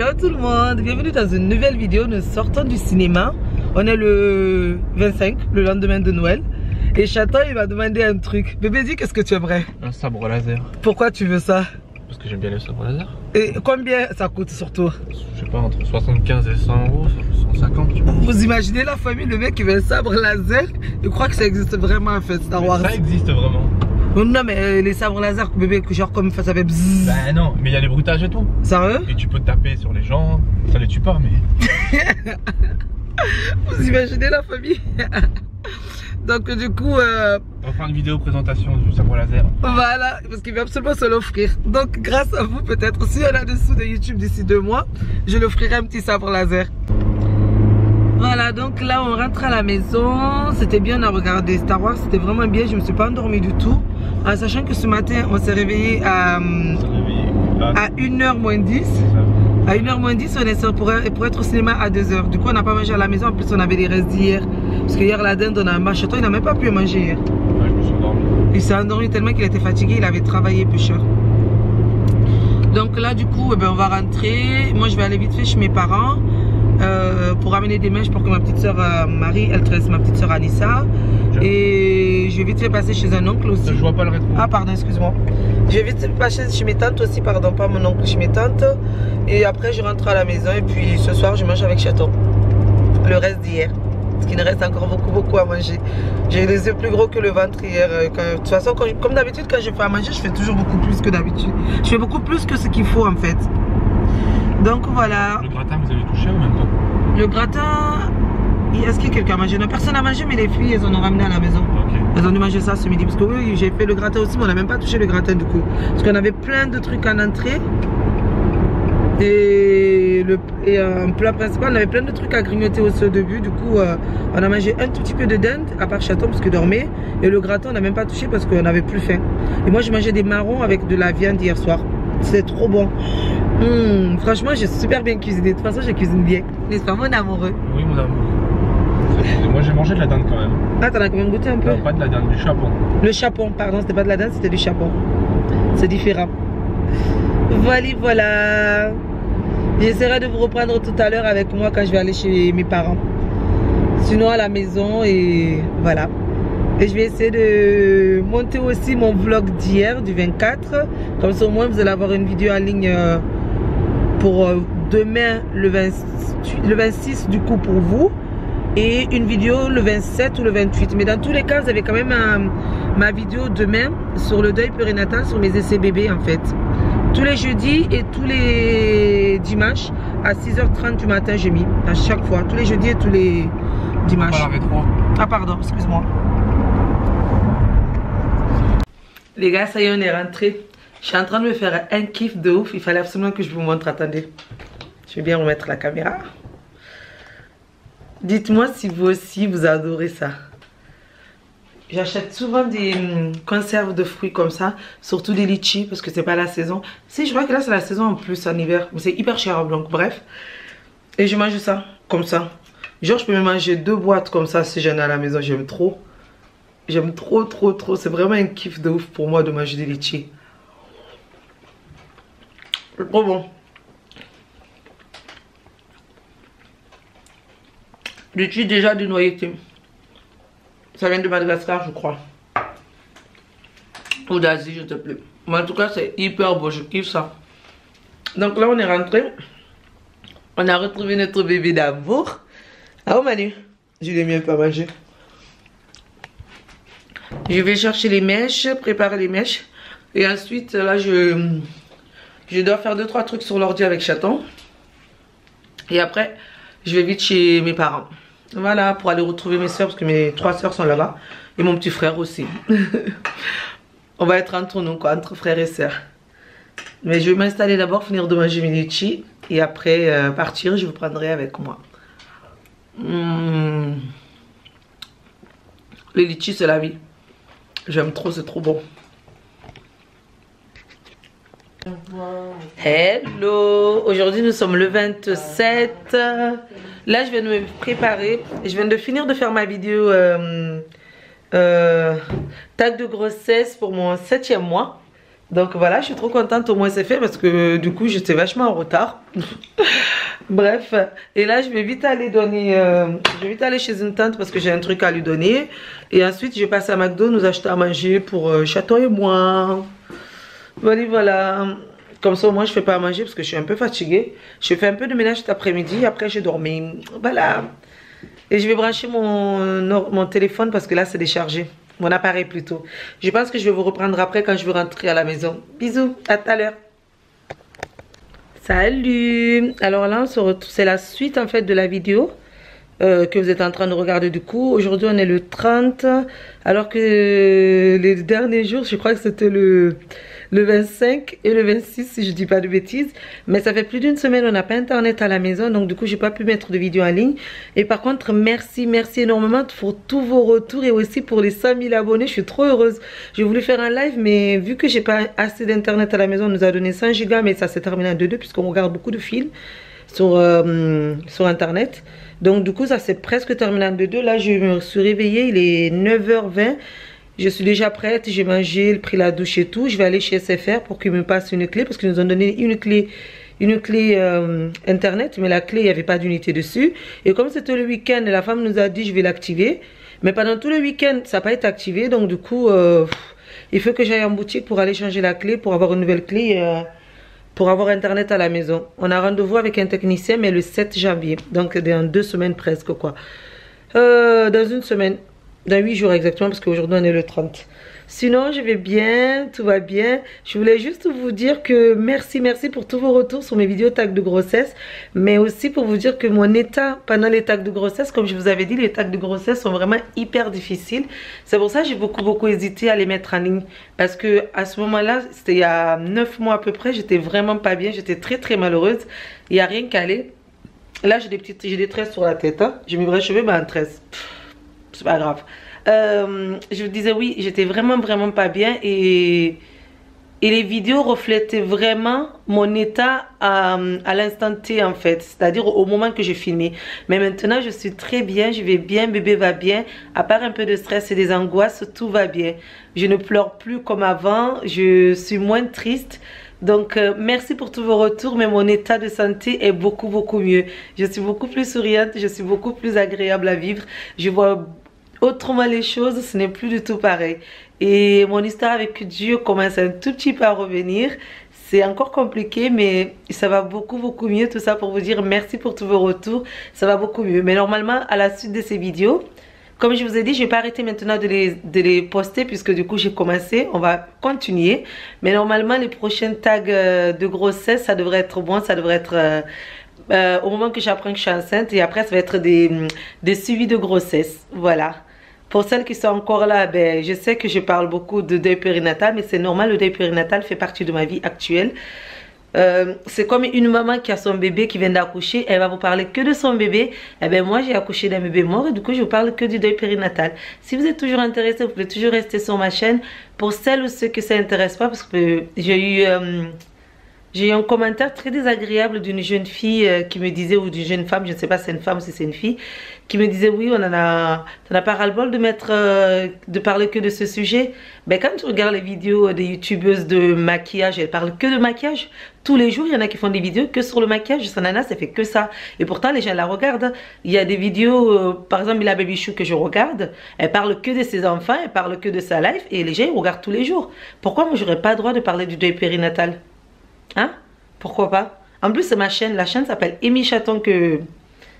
Hello tout le monde, bienvenue dans une nouvelle vidéo. Nous sortons du cinéma. On est le 25, le lendemain de Noël. Et Chaton il m'a demandé un truc. Bébé, dis qu'est-ce que tu aimerais? Un sabre laser. Pourquoi tu veux ça? Parce que j'aime bien les sabres laser. Et combien ça coûte surtout? Je sais pas, entre 75 et 100 euros, 150 tu vois. Vous imaginez la famille, le mec qui veut un sabre laser? Je crois que ça existe vraiment en fait, Star Wars. Ça existe vraiment. Non mais les sabres laser, bébé, genre comme ça fait bzzz. Bah non, mais il y a les bruitages et tout. Sérieux? Et tu peux taper sur les gens, ça les tue pas mais... Vous imaginez la famille? Donc du coup... On va faire une vidéo présentation du sabre laser. Voilà, parce qu'il veut absolument se l'offrir. Donc grâce à vous peut-être, si on a dessous de YouTube d'ici 2 mois, je l'offrirai un petit sabre laser. Voilà, donc là on rentre à la maison. C'était bien, on a regardé Star Wars, c'était vraiment bien, je me suis pas endormie du tout. En sachant que ce matin on s'est réveillé à 1h moins 10. À 1h moins 10 on est sorti pour être au cinéma à 2h. Du coup on n'a pas mangé à la maison, en plus on avait des restes d'hier. Parce que hier la dinde on a un Chaton, il n'a même pas pu manger hier. Ouais, je me suis endormi. Il s'est endormi tellement qu'il était fatigué, il avait travaillé pêcheur. Donc là du coup on va rentrer. Moi je vais aller vite fait chez mes parents pour ramener des mèches pour que ma petite soeur Marie, elle tresse ma petite soeur Anissa. Et je vais vite fait passer chez un oncle aussi. Je vois pas le rétro. Ah pardon, excuse-moi. Je vais vite fait passer chez mes tantes aussi, pardon, pas mon oncle, chez mes tantes. Et après je rentre à la maison et puis ce soir je mange avec Chaton. Le reste d'hier. Parce qu'il nous reste encore beaucoup à manger. J'ai les yeux plus gros que le ventre hier. De toute façon, comme d'habitude, quand je fais à manger, je fais toujours beaucoup plus que d'habitude. Je fais beaucoup plus que ce qu'il faut en fait. Donc voilà. Le gratin, vous avez touché ou même pas? Le gratin, est-ce qu'il y a quelqu'un à manger? Non, personne n'a mangé, mais les filles, elles en ont ramené à la maison. Okay. Elles ont dû manger ça ce midi. Parce que oui, j'ai fait le gratin aussi, mais on n'a même pas touché le gratin du coup. Parce qu'on avait plein de trucs en entrée. Et un plat principal, on avait plein de trucs à grignoter aussi au début. Du coup, on a mangé un tout petit peu de dinde, à part Chaton parce que dormait. Et le gratin, on n'a même pas touché parce qu'on n'avait plus faim. Et moi, j'ai mangé des marrons avec de la viande hier soir. C'est trop bon. Franchement, j'ai super bien cuisiné. De toute façon, je cuisine bien. N'est-ce pas, mon amoureux? Oui, mon amour. Moi, j'ai mangé de la dinde quand même. Ah, t'en as quand même goûté un peu? Non, pas de la dinde, du chapon. Le chapon, pardon, c'était pas de la dinde, c'était du chapon. C'est différent. Voilà. J'essaierai de vous reprendre tout à l'heure avec moi quand je vais aller chez mes parents. Sinon à la maison et voilà. Et je vais essayer de monter aussi mon vlog d'hier, du 24. Comme ça au moins vous allez avoir une vidéo en ligne pour demain le 26 du coup pour vous. Et une vidéo le 27 ou le 28. Mais dans tous les cas vous avez quand même ma vidéo demain sur le deuil périnatal, sur mes essais bébés en fait. Tous les jeudis et tous les dimanches à 6h30 du matin j'ai mis à chaque fois. Tous les jeudis et tous les dimanches. Ah pardon, excuse-moi. Les gars, ça y est, on est rentré. Je suis en train de me faire un kiff de ouf. Il fallait absolument que je vous montre. Attendez. Je vais bien remettre la caméra. Dites-moi si vous aussi vous adorez ça. J'achète souvent des conserves de fruits comme ça, surtout des litchis parce que c'est pas la saison. Si, je crois que là c'est la saison en plus en hiver, mais c'est hyper cher donc bref. Et je mange ça comme ça. Genre je peux me manger 2 boîtes comme ça si j'en ai à la maison, j'aime trop. J'aime trop. C'est vraiment un kiff de ouf pour moi de manger des litchis. C'est trop bon. Litchi déjà du noyauté. Ça vient de Madagascar, je crois. Ou d'Asie, je ne sais plus. Mais en tout cas, c'est hyper beau. Je kiffe ça. Donc là, on est rentré. On a retrouvé notre bébé d'amour. Ah oh Manu, je l'ai même pas mangé. Je vais chercher les mèches, préparer les mèches. Et ensuite, là, je dois faire 2-3 trucs sur l'ordi avec Chaton. Et après, je vais vite chez mes parents. Voilà, pour aller retrouver mes soeurs, parce que mes 3 soeurs sont là-bas. Et mon petit frère aussi. On va être entre nous, quoi, entre frères et sœurs. Mais je vais m'installer d'abord, finir de manger mes litchis. Et après, partir, je vous prendrai avec moi. Les litchis, c'est la vie. J'aime trop, c'est trop bon. Hello, aujourd'hui nous sommes le 27. Là je viens de me préparer. Je viens de finir de faire ma vidéo tag de grossesse pour mon 7e mois. Donc voilà, je suis trop contente, au moins c'est fait parce que du coup j'étais vachement en retard. Bref, et là je vais vite aller donner, je vais vite aller chez une tante parce que j'ai un truc à lui donner. Et ensuite je vais passer à McDo, nous acheter à manger pour Chaton et moi. Voilà, voilà. Comme ça au moins je fais pas à manger parce que je suis un peu fatiguée. Je fais un peu de ménage cet après-midi, après j'ai dormi. Voilà. Et je vais brancher mon téléphone parce que là c'est déchargé. Mon appareil plutôt. Je pense que je vais vous reprendre après quand je vais rentrer à la maison. Bisous, à tout à l'heure. Salut. Alors là, on se retrouve. C'est la suite en fait de la vidéo que vous êtes en train de regarder du coup. Aujourd'hui, on est le 30. Alors que les derniers jours, je crois que c'était le 25 et le 26 si je dis pas de bêtises. Mais ça fait plus d'une semaine, on n'a pas internet à la maison. Donc du coup, j'ai pas pu mettre de vidéo en ligne. Et par contre, merci énormément pour tous vos retours. Et aussi pour les 100 000 abonnés. Je suis trop heureuse. J'ai voulu faire un live. Mais vu que j'ai pas assez d'internet à la maison, on nous a donné 100 gigas. Mais ça s'est terminé en 2-2 puisqu'on regarde beaucoup de films sur internet. Donc du coup, ça s'est presque terminé en 2-2. Là, je me suis réveillée. Il est 9h20. Je suis déjà prête, j'ai mangé, pris la douche et tout. Je vais aller chez SFR pour qu'ils me passent une clé parce qu'ils nous ont donné une clé internet, mais la clé, il n'y avait pas d'unité dessus. Et comme c'était le week-end, la femme nous a dit je vais l'activer. Mais pendant tout le week-end, ça n'a pas été activé. Donc du coup, il faut que j'aille en boutique pour aller changer la clé, pour avoir une nouvelle clé, pour avoir internet à la maison. On a rendez-vous avec un technicien, mais le 7 janvier. Donc dans 2 semaines presque quoi. Dans une semaine. Dans 8 jours exactement parce qu'aujourd'hui on est le 30. Sinon je vais bien, tout va bien. Je voulais juste vous dire que merci pour tous vos retours sur mes vidéos tags de grossesse. Mais aussi pour vous dire que mon état pendant les tags de grossesse, comme je vous avais dit, les tags de grossesse sont vraiment hyper difficiles. C'est pour ça que j'ai beaucoup hésité à les mettre en ligne. Parce que à ce moment là, c'était il y a 9 mois à peu près, j'étais vraiment pas bien, j'étais très malheureuse. Il n'y a rien qu'à aller. Là j'ai des tresses sur la tête, hein. J'ai mes vrais cheveux mais en tresse. C'est pas grave. Je vous disais oui, j'étais vraiment pas bien et les vidéos reflétaient vraiment mon état à l'instant T en fait, c'est-à-dire au moment que j'ai filmé. Mais maintenant je suis très bien, je vais bien, bébé va bien, à part un peu de stress et des angoisses, tout va bien. Je ne pleure plus comme avant, je suis moins triste. Donc merci pour tous vos retours, mais mon état de santé est beaucoup mieux. Je suis beaucoup plus souriante, je suis beaucoup plus agréable à vivre. Je vois autrement les choses, ce n'est plus du tout pareil. Et mon histoire avec Dieu commence un tout petit peu à revenir. C'est encore compliqué, mais ça va beaucoup mieux. Tout ça pour vous dire merci pour tous vos retours. Ça va beaucoup mieux. Mais normalement, à la suite de ces vidéos, comme je vous ai dit, je vais pas arrêter maintenant de les poster puisque du coup j'ai commencé. On va continuer. Mais normalement, les prochains tags de grossesse, ça devrait être bon. Ça devrait être au moment que j'apprends que je suis enceinte. Et après, ça va être des suivis de grossesse. Voilà. Pour celles qui sont encore là, ben, je sais que je parle beaucoup de deuil périnatal, mais c'est normal, le deuil périnatal fait partie de ma vie actuelle. C'est comme une maman qui a son bébé qui vient d'accoucher, elle va vous parler que de son bébé. Eh ben moi j'ai accouché d'un bébé mort et du coup je vous parle que du deuil périnatal. Si vous êtes toujours intéressé, vous pouvez toujours rester sur ma chaîne. Pour celles ou ceux que ça intéresse pas, parce que j'ai eu un commentaire très désagréable d'une jeune fille qui me disait, ou d'une jeune femme, je ne sais pas si c'est une femme ou si c'est une fille, qui me disait oui, t'en as pas ras-le-bol de parler que de ce sujet. Ben quand tu regardes les vidéos des youtubeuses de maquillage, elles parlent que de maquillage. Tous les jours, il y en a qui font des vidéos que sur le maquillage. Sa nana, ça fait que ça. Et pourtant, les gens la regardent. Il y a des vidéos, par exemple, la Baby Chou que je regarde, elle parle que de ses enfants, elle parle que de sa life, et les gens ils regardent tous les jours. Pourquoi moi, j'aurais pas le droit de parler du deuil périnatal? Hein? Pourquoi pas? En plus, c'est ma chaîne. La chaîne s'appelle Amy Chaton, que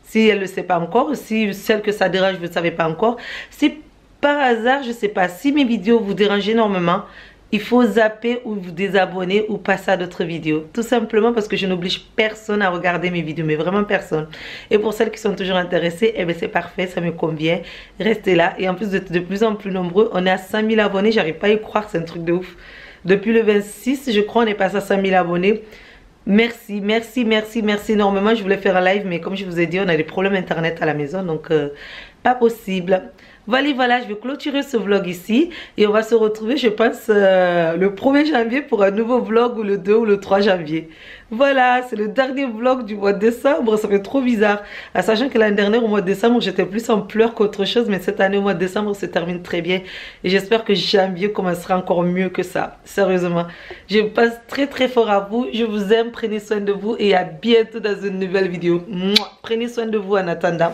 si elle ne le sait pas encore, si celle que ça dérange, vous ne savez pas encore. Si par hasard, je ne sais pas, si mes vidéos vous dérangent énormément, il faut zapper ou vous désabonner ou passer à d'autres vidéos. Tout simplement parce que je n'oblige personne à regarder mes vidéos, mais vraiment personne. Et pour celles qui sont toujours intéressées, eh bien c'est parfait, ça me convient. Restez là. Et en plus de plus en plus nombreux, on est à 100 000 abonnés, j'arrive pas à y croire, c'est un truc de ouf. Depuis le 26, je crois, on est passé à 100 000 abonnés. Merci énormément. Je voulais faire un live, mais comme je vous ai dit, on a des problèmes internet à la maison, donc pas possible. Voilà, je vais clôturer ce vlog ici et on va se retrouver, je pense, le 1er janvier pour un nouveau vlog, ou le 2 ou le 3 janvier. Voilà, c'est le dernier vlog du mois de décembre. Ça fait trop bizarre, sachant que l'année dernière au mois de décembre j'étais plus en pleurs qu'autre chose, mais cette année au mois de décembre se termine très bien et j'espère que janvier commencera encore mieux que ça. Sérieusement, je pense très fort à vous, je vous aime, prenez soin de vous et à bientôt dans une nouvelle vidéo. Mouah. Prenez soin de vous en attendant.